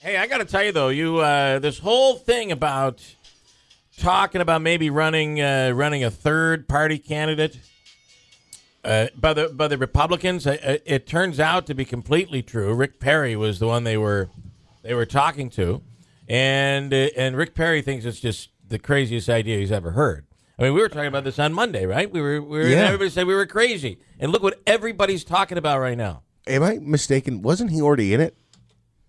Hey, I got to tell you, though, this whole thing about talking about maybe running a third-party candidate by the Republicans, it turns out to be completely true. Rick Perry was the one they were talking to, and Rick Perry thinks it's just the craziest idea he's ever heard. I mean, we were talking about this on Monday, right? Everybody said we were crazy, and look what everybody's talking about right now. Am I mistaken? Wasn't he already in it?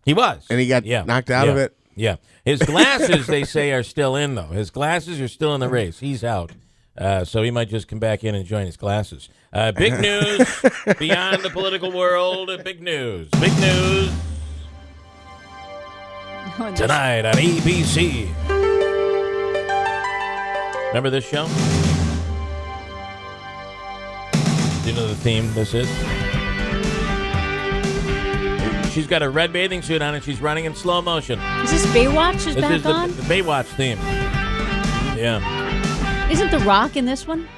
He was. And he got knocked out of it? Yeah. His glasses, they say, are still in, though. His glasses are still in the race. He's out. So he might just come back in and join his glasses. Big news beyond the political world. Big news. Big news. Tonight on ABC. Remember this show? Do you know the theme this is? She's got a red bathing suit on and she's running in slow motion. Is this Baywatch this back is on? The Baywatch theme. Yeah. Isn't The Rock in this one?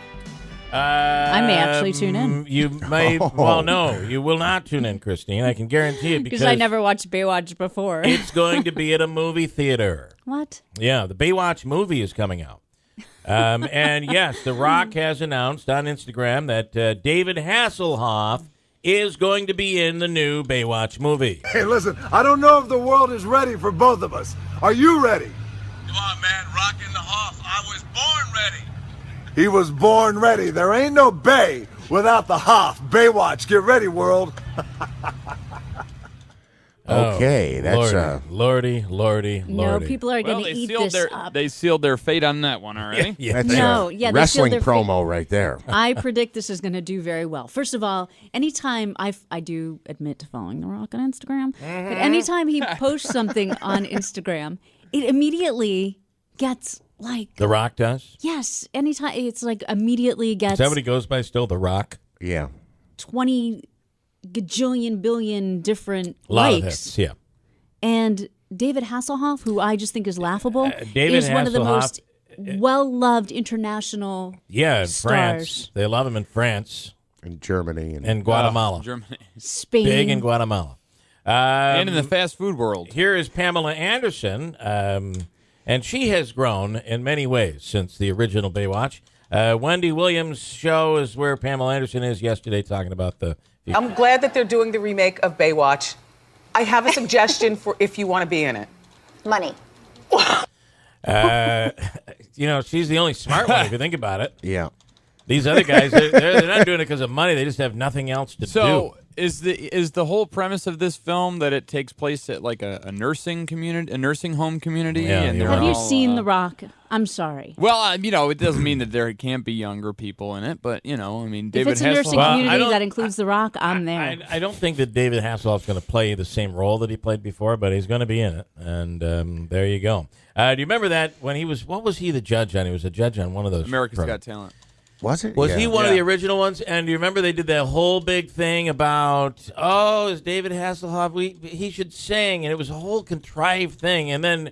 I may actually tune in. You may. Well, no, you will not tune in, Christine. I can guarantee it because I never watched Baywatch before. It's going to be at a movie theater. What? Yeah, the Baywatch movie is coming out. And yes, The Rock has announced on Instagram that David Hasselhoff is going to be in the new Baywatch movie. Hey, listen, I don't know if the world is ready for both of us. Are you ready? Come on, man, rockin' the Hoff. I was born ready. He was born ready. There ain't no Bay without the Hoff. Baywatch, get ready, world. Okay, that's Lordy. No, people are going to eat this up. They sealed their fate on that one already. that's they wrestling sealed their promo right there. I predict this is going to do very well. First of all, anytime I do admit to following The Rock on Instagram, but anytime he posts something on Instagram, it immediately gets like The Rock does? Yes, anytime it's like immediately gets. Is that what he goes by still? The Rock? Yeah. 20 gajillion billion different lot likes. Of hits, yeah. And David Hasselhoff, who I just think is laughable, David is one of the Hasselhoff, most well-loved international in stars. France. They love him in France. In Germany. And Guatemala. Germany. Spain. Big in Guatemala. And in the fast food world. Here is Pamela Anderson, and she has grown in many ways since the original Baywatch. Wendy Williams' show is where Pamela Anderson is yesterday talking about the... I'm glad that they're doing the remake of Baywatch. I have a suggestion for if you want to be in it. Money. She's the only smart one if you think about it. Yeah. These other guys, they're not doing it because of money. They just have nothing else to do. So is the whole premise of this film that it takes place at like a nursing community, a nursing home community? Yeah, and Have you seen The Rock? I'm sorry. Well, it doesn't mean that there can't be younger people in it, but David Hasselhoff. If it's a nursing community that includes The Rock, I'm there. I don't think that David Hasselhoff's going to play the same role that he played before, but he's going to be in it, and there you go. Do you remember that when he was? What was he the judge on? He was a judge on one of those. America's Got Talent. Was it? Was he one of the original ones? And do you remember they did that whole big thing about, is David Hasselhoff, he should sing, and it was a whole contrived thing. And then,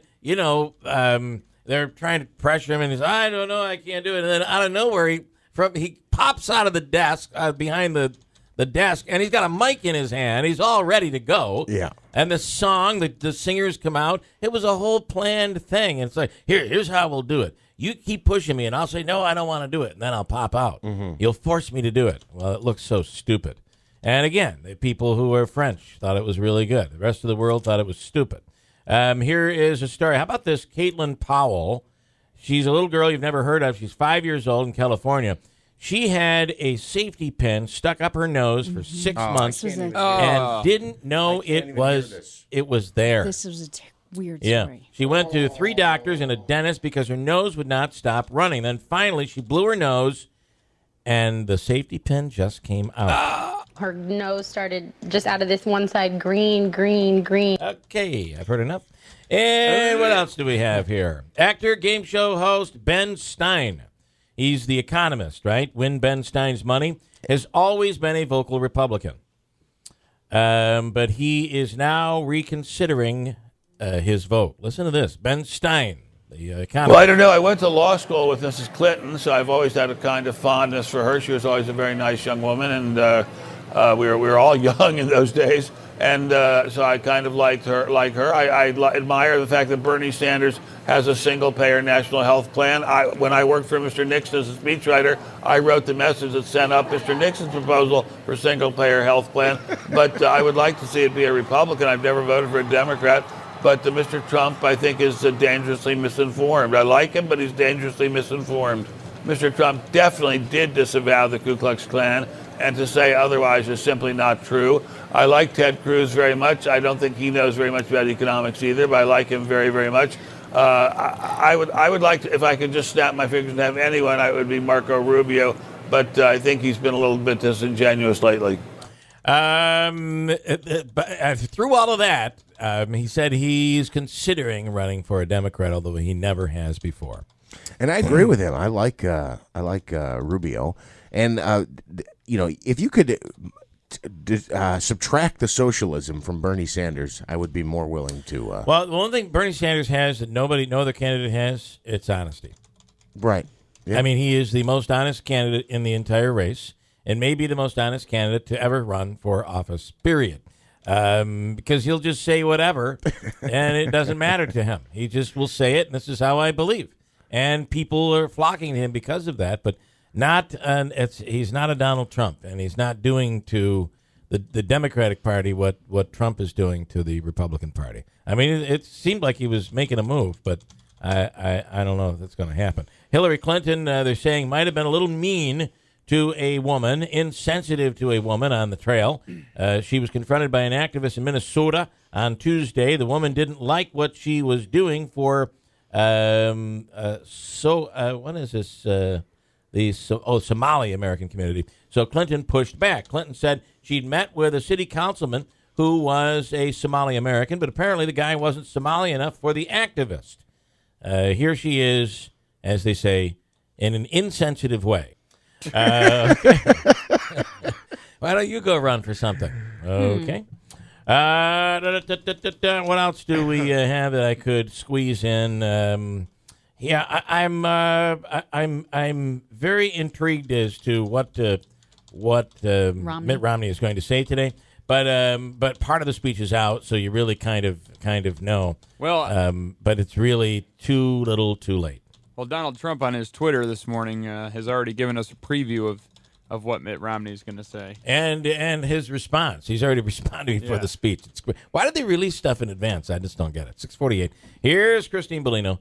they're trying to pressure him, and he's, I don't know, I can't do it. And then out of nowhere, he pops out of the desk, behind the desk, and he's got a mic in his hand. He's all ready to go. Yeah. And the song, the singers come out. It was a whole planned thing. And it's like, here's how we'll do it. You keep pushing me, and I'll say, no, I don't want to do it. And then I'll pop out. Mm-hmm. You'll force me to do it. Well, it looks so stupid. And again, the people who are French thought it was really good. The rest of the world thought it was stupid. Here is a story. How about this? Caitlin Powell. She's a little girl you've never heard of. She's 5 years old in California. She had a safety pin stuck up her nose for 6 months and didn't know it was there. This was a weird yeah. story. She went to 3 doctors and a dentist because her nose would not stop running. Then finally she blew her nose and the safety pin just came out. Her nose started just out of this one side, green. Okay, I've heard enough. And what else do we have here? Actor, game show host Ben Stein. He's the economist, right? Win Ben Stein's money. Has always been a vocal Republican. But he is now reconsidering his vote. Listen to this. Ben Stein, the economist. Well, I don't know. I went to law school with Mrs. Clinton, so I've always had a kind of fondness for her. She was always a very nice young woman, and We were all young in those days, and so I kind of liked her. I admire the fact that Bernie Sanders has a single-payer national health plan. When I worked for Mr. Nixon as a speechwriter, I wrote the message that sent up Mr. Nixon's proposal for single-payer health plan. But I would like to see it be a Republican. I've never voted for a Democrat. But Mr. Trump, I think, is dangerously misinformed. I like him, but he's dangerously misinformed. Mr. Trump definitely did disavow the Ku Klux Klan, and to say otherwise is simply not true. I like Ted Cruz very much. I don't think he knows very much about economics either, but I like him very, very much. I would like to, if I could just snap my fingers and have anyone, it would be Marco Rubio, but I think he's been a little bit disingenuous lately. But through all of that, he said he's considering running for a Democrat, although he never has before. And I agree with him. I like Rubio, and if you could subtract the socialism from Bernie Sanders, I would be more willing to. Well, the one thing Bernie Sanders has that no other candidate has, it's honesty. Right. Yep. I mean, he is the most honest candidate in the entire race, and maybe the most honest candidate to ever run for office. Period. Because he'll just say whatever, and it doesn't matter to him. He just will say it, and this is how I believe. And people are flocking to him because of that, but he's not a Donald Trump, and he's not doing to the Democratic Party what Trump is doing to the Republican Party. I mean, it seemed like he was making a move, but I don't know if that's going to happen. Hillary Clinton, they're saying, might have been a little mean to a woman, insensitive to a woman on the trail. She was confronted by an activist in Minnesota on Tuesday. The woman didn't like what she was doing for... what is this? Somali American community. So Clinton pushed back. Clinton said she'd met with a city councilman who was a Somali American, but apparently the guy wasn't Somali enough for the activist. Here she is, as they say, in an insensitive way. Why don't you go run for something? Okay. What else do we have that I could squeeze in? I'm very intrigued as to what Mitt Romney is going to say today. But part of the speech is out, so you really kind of know. Well, but it's really too little, too late. Well, Donald Trump on his Twitter this morning has already given us a preview of what Mitt Romney is going to say. And his response. He's already responding for the speech. Why did they release stuff in advance? I just don't get it. 6:48. Here's Christine Bellino.